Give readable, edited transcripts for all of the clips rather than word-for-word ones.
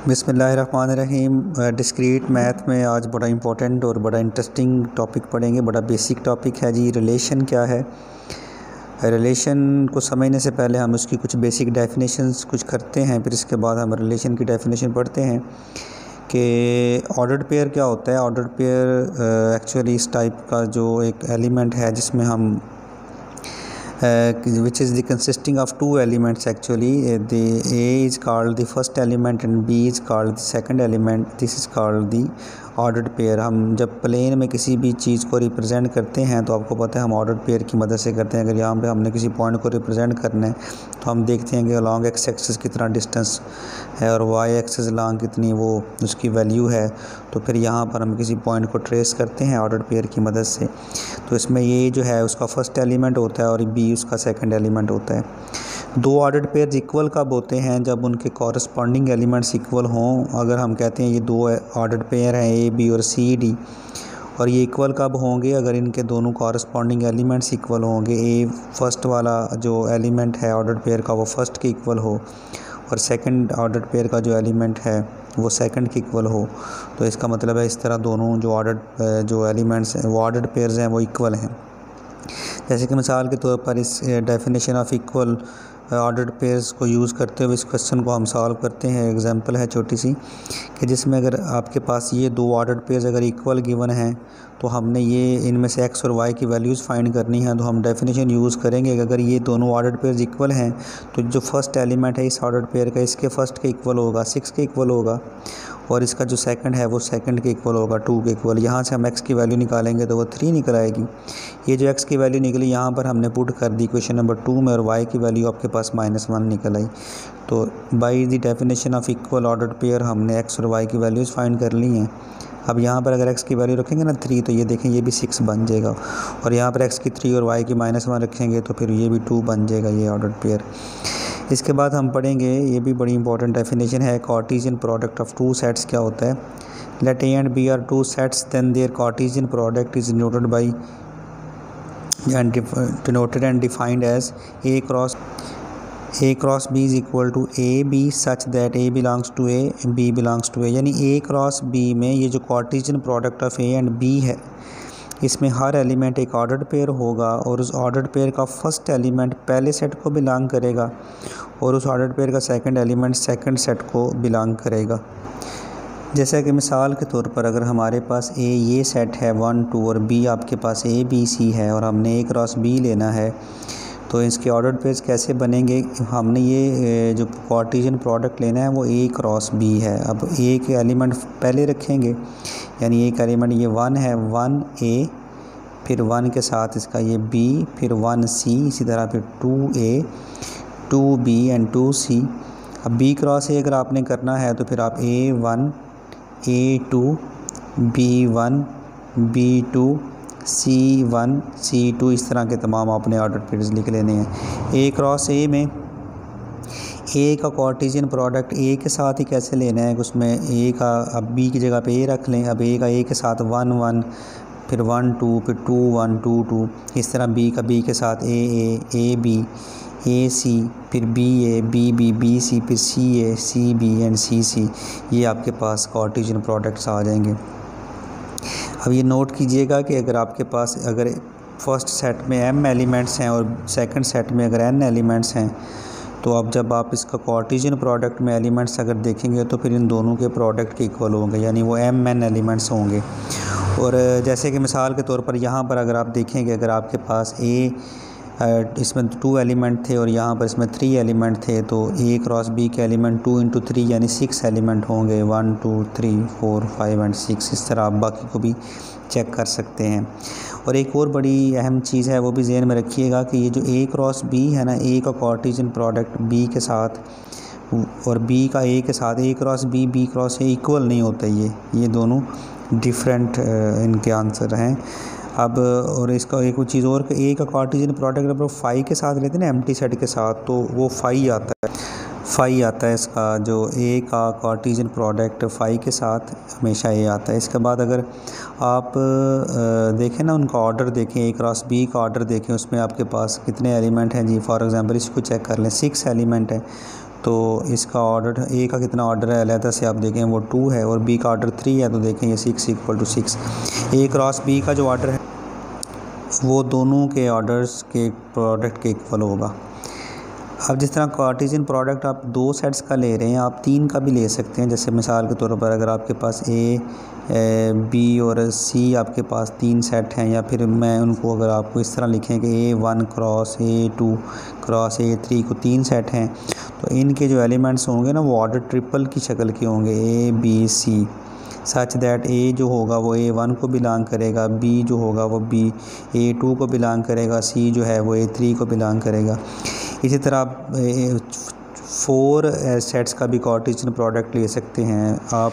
बिस्मिल्लाहिर्रहमानिर्रहीम। Discrete math में आज बड़ा इंपॉर्टेंट और बड़ा इंटरेस्टिंग टॉपिक पढ़ेंगे। बड़ा बेसिक टॉपिक है जी। रिलेशन क्या है? रिलेशन को समझने से पहले हम उसकी कुछ बेसिक डेफिनेशंस कुछ करते हैं, फिर इसके बाद हम रिलेशन की डेफिनेशन पढ़ते हैं कि ऑर्डर्ड पेयर क्या होता है। ऑर्डर्ड पेयर एक्चुअली इस टाइप का जो एक एलिमेंट है जिसमें हम which is the consisting of two elements actually. The A is called the first element and B is called the second element. This is called the ordered pair. हम जब plane में किसी भी चीज़ को रिप्रेजेंट करते हैं तो आपको पता है हम ऑर्डर्ड पेयर की मदद से करते हैं। अगर यहाँ पे हमने किसी पॉइंट को रिप्रेजेंट करना है तो हम देखते हैं कि अलॉन्ग एक्स एक्सिस कितना डिस्टेंस है और वाई एक्सिस अलॉन्ग कितनी वो उसकी वैल्यू है, तो फिर यहाँ पर हम किसी पॉइंट को ट्रेस करते हैं ऑर्डर्ड पेयर की मदद से। तो इसमें ये जो है उसका फर्स्ट एलिमेंट होता है और बी उसका सेकेंड एलिमेंट होता है। दो ऑर्डर्ड पेयर्स इक्वल कब होते हैं? जब उनके कॉरस्पॉन्डिंग एलिमेंट्स इक्वल हों। अगर हम कहते हैं ये दो ऑर्डर्ड पेयर हैं ए बी और सी डी, और ये इक्वल कब होंगे? अगर इनके दोनों कॉरस्पॉन्डिंग एलिमेंट्स इक्वल होंगे। ए फर्स्ट वाला जो एलिमेंट है ऑर्डर्ड पेयर का वो फर्स्ट के इक्वल हो और सेकंड ऑर्डर्ड पेयर का जो एलिमेंट है वो सेकंड के इक्वल हो, तो इसका मतलब है इस तरह दोनों जो ऑर्डर्ड जो एलिमेंट्स हैं वो ऑर्डर्ड पेयर्स हैं वो इक्वल हैं। जैसे कि मिसाल के तौर पर इस definition of equal ordered pairs को यूज़ करते हुए इस क्वेश्चन को हम सॉल्व करते हैं। एग्जांपल है छोटी सी कि जिसमें अगर आपके पास ये दो ऑर्डर्ड पेयर्स अगर इक्वल गिवन हैं तो हमने ये इनमें से एक्स और वाई की वैल्यूज़ फाइंड करनी है। तो हम डेफिनेशन यूज़ करेंगे कि अगर ये दोनों ऑर्डर्ड पेयर्स इक्वल हैं तो जो फर्स्ट एलिमेंट है इस ऑर्डर्ड पेयर का इसके फर्स्ट के इक्वल होगा, 6 के इक्वल होगा, और इसका जो सेकंड है वो सेकंड के इक्वल होगा, 2 के इक्वल। यहाँ से हम x की वैल्यू निकालेंगे तो वो 3 निकल आएगी। ये जो x की वैल्यू निकली यहाँ पर हमने पुट कर दी क्वेश्चन नंबर 2 में, और y की वैल्यू आपके पास -1 निकल आई। तो by the definition of equal ordered pair हमने x और y की वैल्यूज़ फाइंड कर ली हैं। अब यहाँ पर अगर x की वैल्यू रखेंगे ना 3, तो ये देखें ये भी 6 बन जाएगा, और यहाँ पर x की 3 और y की -1 रखेंगे तो फिर ये भी 2 बन जाएगा ये ऑर्डर्ड पेयर। इसके बाद हम पढ़ेंगे, ये भी बड़ी इंपॉर्टेंट डेफिनेशन है, Cartesian product of two sets क्या होता है। Let A and B are two sets then their Cartesian product is denoted by denoted and defined as A cross B is equal to A B such that A belongs to A B belongs to A. यानी A cross B में ये जो Cartesian product of A and B है इसमें हर element एक ordered pair होगा और उस ऑर्डर्ड पेयर का फर्स्ट एलिमेंट पहले सेट को बिलोंग करेगा और उस ऑर्डर्ड पेयर का सेकंड एलिमेंट सेकंड सेट को बिलोंग करेगा। जैसा कि मिसाल के तौर पर अगर हमारे पास ए ये सेट है 1 2 और बी आपके पास ए बी सी है और हमने ए क्रॉस बी लेना है, तो इसके ऑर्डर्ड पेयर्स कैसे बनेंगे? हमने ये जो कार्टेशियन प्रोडक्ट लेना है वो ए क्रॉस बी है। अब ए के एलिमेंट पहले रखेंगे, यानी एक एलिमेंट ये 1 है, 1 ए, फिर 1 के साथ इसका ये बी, फिर 1 सी, इसी तरह फिर 2 ए 2 बी एंड 2 सी। अब बी क्रॉस ए अगर आपने करना है तो फिर आप A1 A2 B1 B2 C1 C2 इस तरह के तमाम आपने ऑर्डर पेयर्स लिख लेने हैं। ए क्रॉस ए में ए का कार्टेशियन प्रोडक्ट ए के साथ ही कैसे लेना है, उसमें ए का अब बी की जगह पे ए रख लें। अब ए का ए के साथ 1 1, फिर 1 2, फिर 2 1 2 2, इस तरह बी का बी के साथ ए बी ए सी, फिर बी ए बी सी, फिर सी बी एंड सी। ये आपके पास कार्टेशियन प्रोडक्ट्स आ जाएंगे। अब ये नोट कीजिएगा कि अगर आपके पास अगर फर्स्ट सेट में m एलिमेंट्स हैं और सेकंड सेट में अगर n एलिमेंट्स हैं, तो अब जब आप इसका कार्टेशियन प्रोडक्ट में एलिमेंट्स अगर देखेंगे तो फिर इन दोनों के प्रोडक्ट के इक्वल होंगे, यानी वो m n एलिमेंट्स होंगे। और जैसे कि मिसाल के तौर पर यहाँ पर अगर आप देखेंगे अगर आपके पास इसमें 2 एलिमेंट थे और यहाँ पर इसमें 3 एलिमेंट थे, तो ए क्रॉस बी के एलिमेंट 2 × 3 यानी 6 एलिमेंट होंगे, 1 2 3 4 5 एंड 6। इस तरह आप बाकी को भी चेक कर सकते हैं। और एक और बड़ी अहम चीज़ है वो भी ज़हन में रखिएगा कि ये जो ए क्रॉस बी है ना, ए का कार्टेशियन प्रोडक्ट बी के साथ और बी का ए के साथ, A cross B cross A इक्वल नहीं होता। ये दोनों डिफरेंट इनके आंसर हैं। अब और इसका एक चीज़ और कि ए का कार्टेशियन प्रोडक्ट अगर फाई के साथ लेते हैं ना, एम्प्टी सेट के साथ, तो वो फाई आता है इसका जो ए का कार्टेशियन प्रोडक्ट फाई के साथ हमेशा ए आता है। इसके बाद अगर आप देखें ना उनका ऑर्डर देखें, ए क्रॉस बी का ऑर्डर देखें, उसमें आपके पास कितने एलिमेंट हैं जी। फॉर एग्जांपल इसको चेक कर लें, 6 एलिमेंट है, तो इसका ऑर्डर ए का कितना ऑर्डर है अलहदा से आप देखें वो 2 है और बी का ऑर्डर 3 है, तो देखें ये 6 = 6। ए क्रॉस बी का जो ऑर्डर है वो दोनों के ऑर्डर्स के प्रोडक्ट के इक्वल होगा। अब जिस तरह कार्टेशियन प्रोडक्ट आप 2 सेट्स का ले रहे हैं, आप 3 का भी ले सकते हैं। जैसे मिसाल के तौर पर अगर आपके पास ए बी और सी आपके पास 3 सेट हैं, या फिर मैं उनको अगर आपको इस तरह लिखें कि A1 cross A2 cross A3 को 3 सेट हैं, तो इनके जो एलिमेंट्स होंगे ना वो ऑर्डर ट्रिपल की शक्ल के होंगे, A B C, such that A जो होगा वो A1 को बिलोंग करेगा, B जो होगा वो A2 को बिलोंग करेगा, C जो है वो A3 को बिलोंग करेगा। इसी तरह आप 4 सेट्स का भी कार्टेशियन प्रोडक्ट ले सकते हैं। आप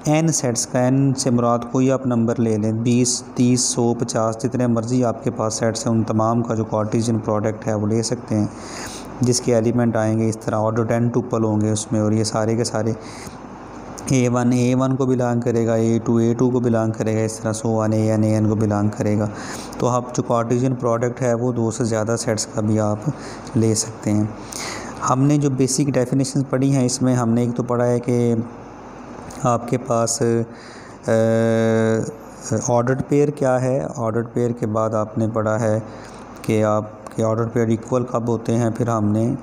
n सेट्स का, n से मुराद कोई आप नंबर ले लें, 20 30 100 50 जितने मर्ज़ी आपके पास सेट्स हैं, उन तमाम का जो कार्टेशियन प्रोडक्ट है वो ले सकते हैं, जिसके एलिमेंट आएंगे इस तरह ऑर्डर 10 टुपल होंगे उसमें, और ये सारे के सारे A1 को बिलोंग करेगा, A2 को बिलोंग करेगा, इस तरह सो AN को बिलोंग करेगा। तो आप जो कार्टेशियन प्रोडक्ट है वो 2 से ज़्यादा सेट्स का भी आप ले सकते हैं। हमने जो बेसिक डेफिनेशन पढ़ी हैं इसमें हमने एक तो पढ़ा है कि आपके पास ऑर्डर्ड पेयर क्या है, ऑर्डर्ड पेयर के बाद आपने पढ़ा है कि आपके ऑर्डर्ड पेयर इक्वल कब होते हैं। फिर हमने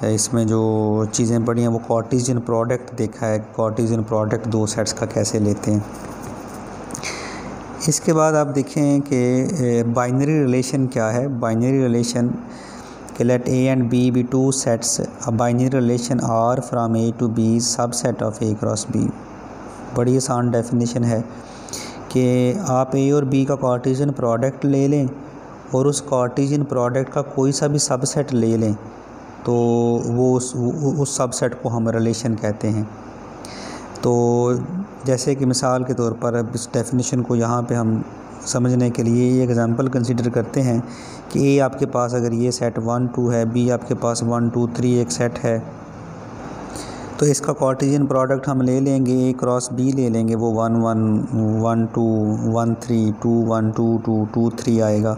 इसमें जो चीज़ें पढ़ी हैं वो कार्टेशियन प्रोडक्ट देखा है, कार्टेशियन प्रोडक्ट 2 सेट्स का कैसे लेते हैं। इसके बाद आप देखें कि बाइनरी रिलेशन क्या है। बाइनरी रिलेशन कि late A and B be 2 sets, a binary relation R from A to B subset of A cross B। बड़ी आसान डेफिनेशन है कि आप A और B का कार्टेशियन प्रोडक्ट ले लें और उस कार्टेशियन प्रोडक्ट का कोई सा भी सबसेट ले लें, तो वो उस सबसेट को हम रिलेशन कहते हैं। तो जैसे कि मिसाल के तौर पर अब इस डेफिनेशन को यहाँ पे हम समझने के लिए ये एग्जांपल कंसीडर करते हैं कि A आपके पास अगर ये सेट 1 2 है, B आपके पास 1 2 3 एक सेट है, तो इसका कार्टेशियन प्रोडक्ट हम ले लेंगे, A क्रॉस B ले लेंगे, वो 1 1 1 2 1 3 2 1 2 2 2 3 आएगा।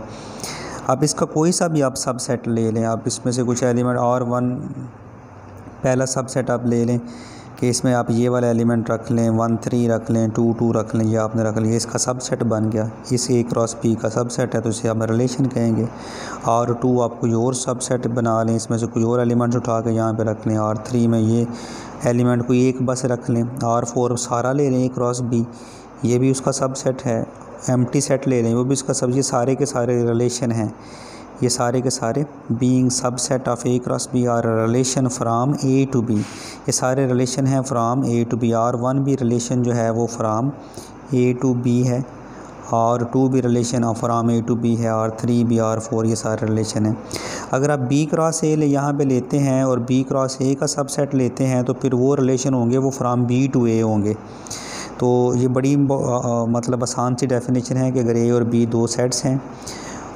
अब इसका कोई सा भी आप सबसेट ले लें, आप इसमें से कुछ एलिमेंट और 1 पहला सबसेट आप ले लें कि इसमें आप ये वाला एलिमेंट रख लें, 1 3 रख लें, 2 2 रख लें, ये आपने रख लिया, इसका सबसेट बन गया। इस A क्रॉस B का सबसेट है तो इसे हम रिलेशन कहेंगे। और 2 आप कोई और सबसेट बना लें, इसमें से कोई और एलिमेंट उठा के यहाँ पे रख लें, और 3 में ये एलिमेंट कोई एक बस रख लें, और 4 सारा ले लें A क्रॉस B, ये भी उसका सबसेट है। एम्प्टी सेट ले लें, वो भी इसका सब, ये सारे के सारे रिलेशन हैं, ये सारे के सारे being subset of A cross B are relation from A to B, ये सारे रिलेशन हैं फ्राम A टू B। और 1 भी रिलेशन जो है वो फ्राम A टू B है, और 2 भी relation from A to B है, और 3 भी और 4 ये सारे रिलेशन हैं। अगर आप B क्रॉस A यहाँ पे लेते हैं और B क्रॉस A का सबसेट लेते हैं, तो फिर वो रिलेशन होंगे वो फ्राम B टू A होंगे। तो ये बड़ी मतलब आसान सी डेफिनेशन है कि अगर A और B 2 सेट्स हैं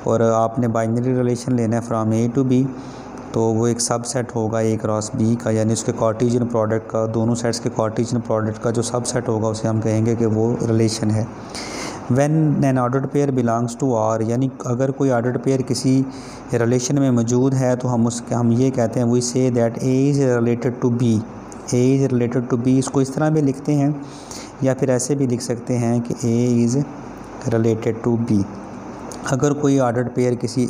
और आपने बाइनरी रिलेशन लेना है फ्राम A टू B, तो वो एक सबसेट होगा A क्रॉस B का, यानी उसके कार्टेशियन प्रोडक्ट का, दोनों सेट्स के कार्टेशियन प्रोडक्ट का जो सबसेट होगा उसे हम कहेंगे कि वो रिलेशन है। When an ordered pair belongs to R, यानी अगर कोई ऑर्डर्ड पेयर किसी रिलेशन में मौजूद है तो हम ये कहते हैं we say that A is related to B, A is related to B। इसको इस तरह भी लिखते हैं या फिर ऐसे भी लिख सकते हैं कि A is related to B। अगर कोई ऑर्डर्ड पेयर किसी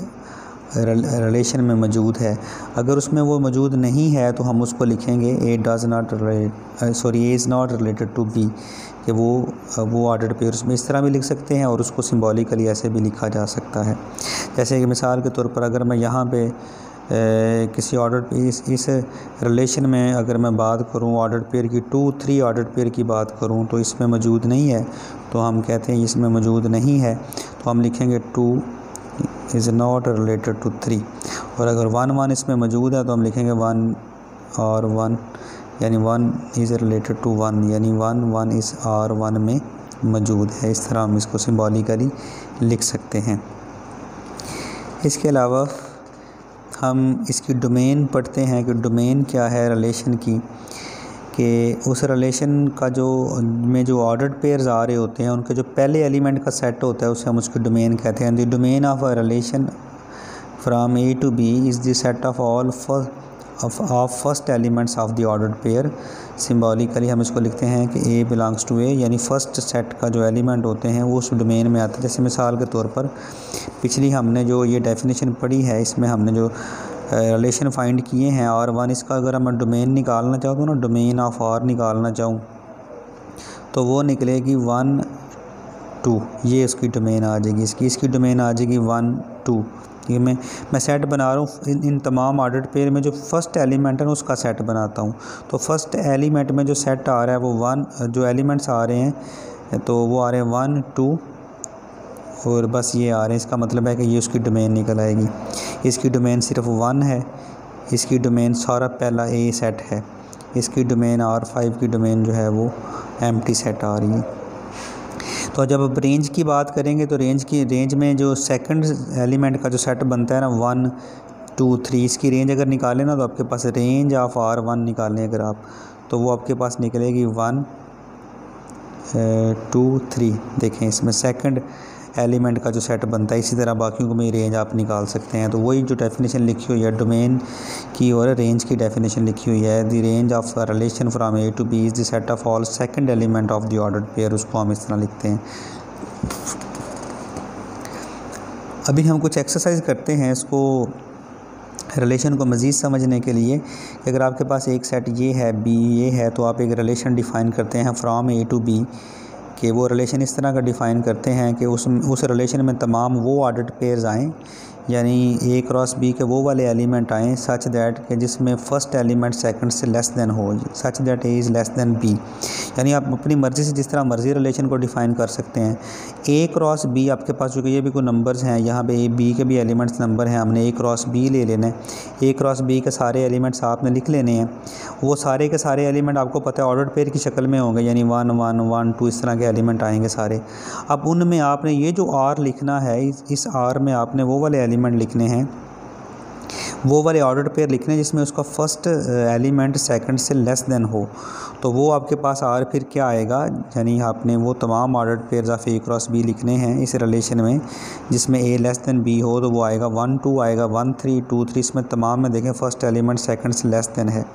रिलेशन में मौजूद है, अगर उसमें वो मौजूद नहीं है तो हम उसको लिखेंगे A is not related to B, कि वो ऑर्डर्ड पेयर उसमें इस तरह भी लिख सकते हैं और उसको सिंबॉलिकली ऐसे भी लिखा जा सकता है। जैसे कि मिसाल के तौर पर अगर मैं यहाँ पे किसी ऑर्डर इस रिलेशन में अगर मैं बात करूँ ऑर्डर पेयर की 2 3 ऑर्डर पेयर की बात करूँ तो इसमें मौजूद नहीं है, तो हम कहते हैं इसमें मौजूद नहीं है, तो हम लिखेंगे 2 इज़ नॉट रिलेटेड टू 3। और अगर 1 1 इसमें मौजूद है तो हम लिखेंगे 1 और 1, यानी 1 इज़ रिलेटेड टू 1, यानी 1 1 इस और 1 में मौजूद है। इस तरह हम इसको सिंबॉलिकली लिख सकते हैं। इसके अलावा हम इसकी डोमेन पढ़ते हैं कि डोमेन क्या है रिलेशन की, कि उस रिलेशन का जो ऑर्डर्ड पेयर्स आ रहे होते हैं उनके जो पहले एलिमेंट का सेट होता है उसे हम उसकी डोमेन कहते हैं। The domain of a relation from A to B is the set of all of first elements of the ordered pair. Symbolically हम इसको लिखते हैं कि ए बिलोंग्स टू ए, यानी फ़र्स्ट सेट का जो एलिमेंट होते हैं वो उस डोमेन में आते हैं। जैसे मिसाल के तौर पर पिछली हमने जो ये डेफिनेशन पढ़ी है, इसमें हमने जो रिलेशन फाइंड किए हैं R1, इसका अगर मैं डोमेन निकालना चाहूँ तो ना डोमेन ऑफ R निकालना चाहूँ तो वो निकलेगी 1 2, ये उसकी डोमेन आ जाएगी, इसकी डोमेन आ जाएगी 1 2। ये मैं सेट बना रहा हूँ इन तमाम ऑर्डर्ड पेयर में जो फर्स्ट एलिमेंट है उसका सेट बनाता हूँ। तो फर्स्ट एलिमेंट में जो सेट आ रहा है वो 1, जो एलिमेंट्स आ रहे हैं तो वो आ रहे हैं 1 2 और बस ये आ रहे हैं। इसका मतलब है कि ये उसकी डोमेन निकल आएगी। इसकी डोमेन सिर्फ 1 है, इसकी डोमेन सारा पहला ए सेट है, इसकी डोमेन R5 की डोमेन जो है वो एम्प्टी सेट आ रही है। तो जब अब रेंज की बात करेंगे तो रेंज में जो सेकंड एलिमेंट का जो सेट बनता है ना 1 2 3, इसकी रेंज अगर निकालें ना तो आपके पास रेंज ऑफ R1 निकालें अगर आप, तो वो आपके पास निकलेगी 1 2 3। देखें इसमें सेकंड एलिमेंट का जो सेट बनता है, इसी तरह बाकियों को में रेंज आप निकाल सकते हैं। तो वही जो डेफिनेशन लिखी हुई है डोमेन की और रेंज की डेफिनेशन लिखी हुई है, the range of relation from A to B is the set of all second element of the ordered pair, उसको हम इस तरह लिखते हैं। अभी हम कुछ एक्सरसाइज करते हैं इसको रिलेशन को मज़ीद समझने के लिए कि अगर आपके पास एक सेट ये है बी ये है तो आप एक रिलेशन डिफ़ाइन करते हैं फ्रॉम ए टू बी, कि वो रिलेशन इस तरह का डिफ़ाइन करते हैं कि उस रिलेशन में तमाम वो ऑर्डर्ड पेयर्स आएँ, यानी ए क्रॉस बी के वो वाले एलिमेंट आएँ सच दैट कि जिसमें फ़र्स्ट एलिमेंट सेकंड से लेस दैन हो, such that A is less than B. यानी आप अपनी मर्ज़ी से जिस तरह मर्ज़ी रिलेशन को डिफ़ाइन कर सकते हैं। ए क्रॉस बी आपके पास चूँकि ये भी कोई नंबर्स हैं, यहाँ पे ए बी के भी एलिमेंट्स नंबर हैं, हमने ए क्रॉस बी ले लेना है। ए क्रॉस बी के सारे एलिमेंट्स आपने लिख लेने हैं। वो सारे के सारे एलिमेंट आपको पता है ऑर्डर्ड पेयर की शक्ल में होंगे, यानी 1 1 1 2 इस तरह के एलिमेंट आएंगे सारे। अब उनमें आपने ये जो आर लिखना है, इस आर में आपने वो वाले एलिमेंट लिखने हैं, वो वाले ऑर्डर्ड पेयर लिखने हैं जिसमें उसका फर्स्ट एलिमेंट सेकंड से लेस देन हो। तो वो आपके पास आर फिर क्या आएगा, यानी आपने वो तमाम ordered pairs of A cross B लिखने हैं इस रिलेशन में जिसमें ए लेस देन बी हो। तो वो आएगा 1 2 आएगा 1 3 2 3, इसमें तमाम में देखें फर्स्ट एलिमेंट सेकंड से लेस देन है।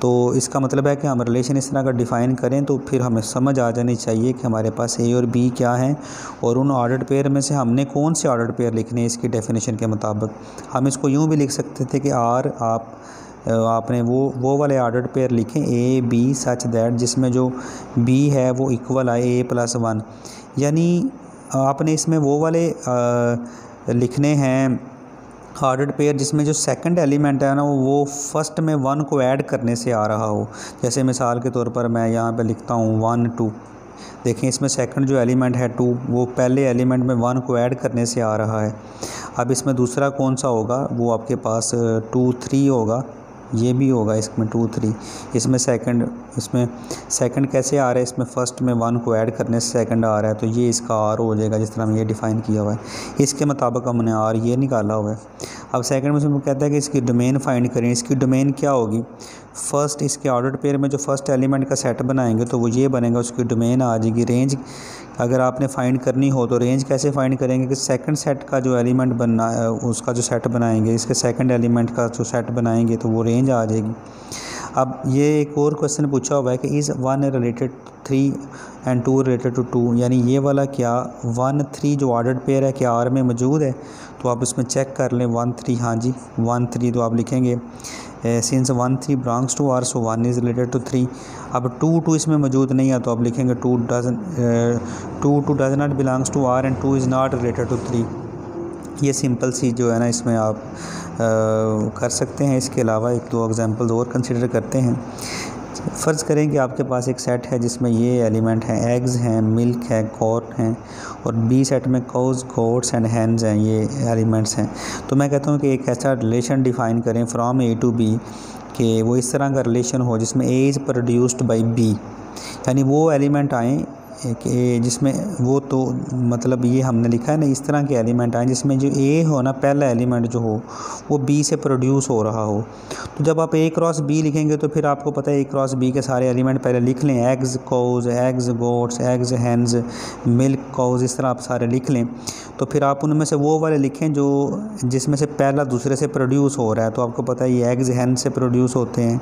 तो इसका मतलब है कि हम रिलेशन इस तरह का डिफ़ाइन करें तो फिर हमें समझ आ जानी चाहिए कि हमारे पास ए और बी क्या हैं और उन ऑर्डर्ड पेयर में से हमने कौन से ऑर्डर्ड पेयर लिखने हैं इसकी डेफिनेशन के मुताबिक। हम इसको यूँ भी लिख सकते थे कि आर आपने वो वाले ऑर्डर्ड पेयर लिखें ए बी सच दैट जिसमें जो बी है वो इक्वल आए ए प्लस 1, यानी आपने इसमें वो वाले लिखने हैं ऑर्डर्ड पेयर जिसमें जो सेकंड एलिमेंट है ना वो फर्स्ट में 1 को ऐड करने से आ रहा हो। जैसे मिसाल के तौर पर मैं यहाँ पे लिखता हूँ 1 2, देखें इसमें सेकंड जो एलिमेंट है 2 वो पहले एलिमेंट में 1 को ऐड करने से आ रहा है। अब इसमें दूसरा कौन सा होगा, वो आपके पास 2 3 होगा, ये भी होगा इसमें 2 3। इसमें सेकंड कैसे आ रहा है, इसमें फ़र्स्ट में 1 को ऐड करने से सेकंड आ रहा है, तो ये इसका आर हो जाएगा जिस तरह हमने ये डिफ़ाइन किया हुआ है। इसके मुताबिक हमने आर ये निकाला हुआ है। अब सेकंड में से कहता है कि इसकी डोमेन फाइंड करें। इसकी डोमेन क्या होगी, फ़र्स्ट इसके ऑर्डर्ड पेयर में जो फर्स्ट एलिमेंट का सेट बनाएंगे तो वो ये बनेगा, उसकी डोमेन आ जाएगी। रेंज अगर आपने फ़ाइंड करनी हो तो रेंज कैसे फ़ाइंड करेंगे कि सेकंड सेट का जो एलिमेंट बनना है उसका जो सेट बनाएंगे, इसके सेकंड एलिमेंट का जो सेट बनाएंगे तो वो रेंज आ जाएगी। अब ये एक और क्वेश्चन पूछा हुआ है कि is 1 related 3 and 2 related to 2, यानी ये वाला क्या 1 3 जो ऑर्डर्ड पेयर है क्या आर में मौजूद है। तो आप इसमें चेक कर लें 1 3, हाँ जी 1 3, तो आप लिखेंगे since 1 3 belongs to R so 1 is related to 3। अब 2 2 इसमें मौजूद नहीं है तो आप लिखेंगे 2 does not belongs to R and 2 is not related to 3। ये सिंपल सी जो है ना इसमें आप कर सकते हैं। इसके अलावा 1-2 एग्जांपल्स और कंसिडर करते हैं। फ़र्ज़ करें कि आपके पास एक सेट है जिसमें ये एलिमेंट हैं, एग्स हैं, मिल्क है, कॉर्न हैं, और बी सेट में काउज़ गोट्स एंड हैंस हैं, ये एलिमेंट्स हैं। तो मैं कहता हूँ कि एक ऐसा रिलेशन डिफ़ाइन करें फ्रॉम ए टू बी कि वो इस तरह का रिलेशन हो जिसमें A is produced by B, यानी वो एलिमेंट आएँ एक ए जिसमें वो तो मतलब ये हमने लिखा है ना, इस तरह के एलिमेंट आए जिसमें जो ए हो ना, पहला एलिमेंट जो हो वो बी से प्रोड्यूस हो रहा हो। तो जब आप ए क्रॉस बी लिखेंगे तो फिर आपको पता है ए क्रॉस बी के सारे एलिमेंट पहले लिख लें, eggs cows, eggs goats, eggs hens, milk cows, इस तरह आप सारे लिख लें। तो फिर आप उनमें से वो वाले लिखें जो जिसमें से पहला दूसरे से प्रोड्यूस हो रहा है। तो आपको पता है ये एग्स हैन से प्रोड्यूस होते हैं,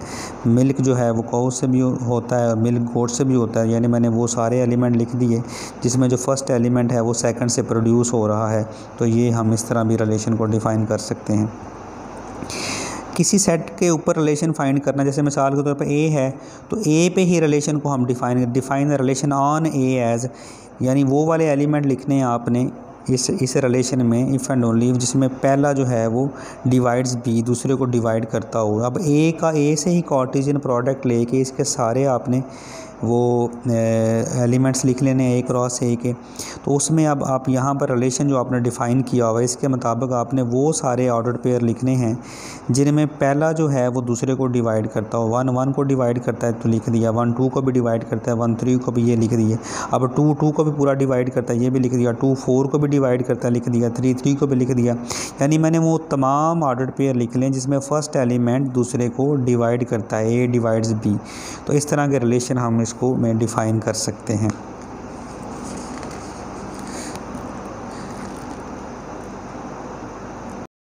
मिल्क जो है वो काउ से भी होता है और मिल्क गोट से भी होता है। यानी मैंने वो सारे एलिमेंट लिख दिए जिसमें जो फर्स्ट एलिमेंट है वो सेकंड से प्रोड्यूस हो रहा है। तो ये हम इस तरह भी रिलेशन को डिफ़ाइन कर सकते हैं। किसी सेट के ऊपर रिलेशन फाइंड करना, जैसे मिसाल के तौर पर ए है तो ए पे ही रिलेशन को हम define relation on A as, यानी वो वाले एलिमेंट लिखने हैं आपने इस रिलेशन में इफ़ एंड ओनली जिसमें पहला जो है वो डिवाइड्स बी, दूसरे को डिवाइड करता हो। अब ए से ही कार्टेशियन प्रोडक्ट लेके इसके सारे आपने वो एलिमेंट्स लिख लेने ए क्रॉस ए के। तो उसमें अब आप यहाँ पर रिलेशन जो आपने डिफ़ाइन किया हुआ है इसके मुताबिक आपने वो सारे ऑर्डर्ड पेयर लिखने हैं जिनमें पहला जो है वो दूसरे को डिवाइड करता हो। 1 1 को डिवाइड करता है तो लिख दिया, 1 2 को भी डिवाइड करता है, 1 3 को भी ये लिख दिए। अब 2 2 को भी पूरा डिवाइड करता है, ये भी लिख दिया। 2 4 को भी डिवाइड करता है, लिख दिया। 3 3 को भी लिख दिया। यानी मैंने वो तमाम ऑर्डर्ड पेयर लिख लें जिसमें फ़र्स्ट एलिमेंट दूसरे को डिवाइड करता है, ए डिवाइड्स बी। तो इस तरह के रिलेशन हम इसको में डिफ़ाइन कर सकते हैं।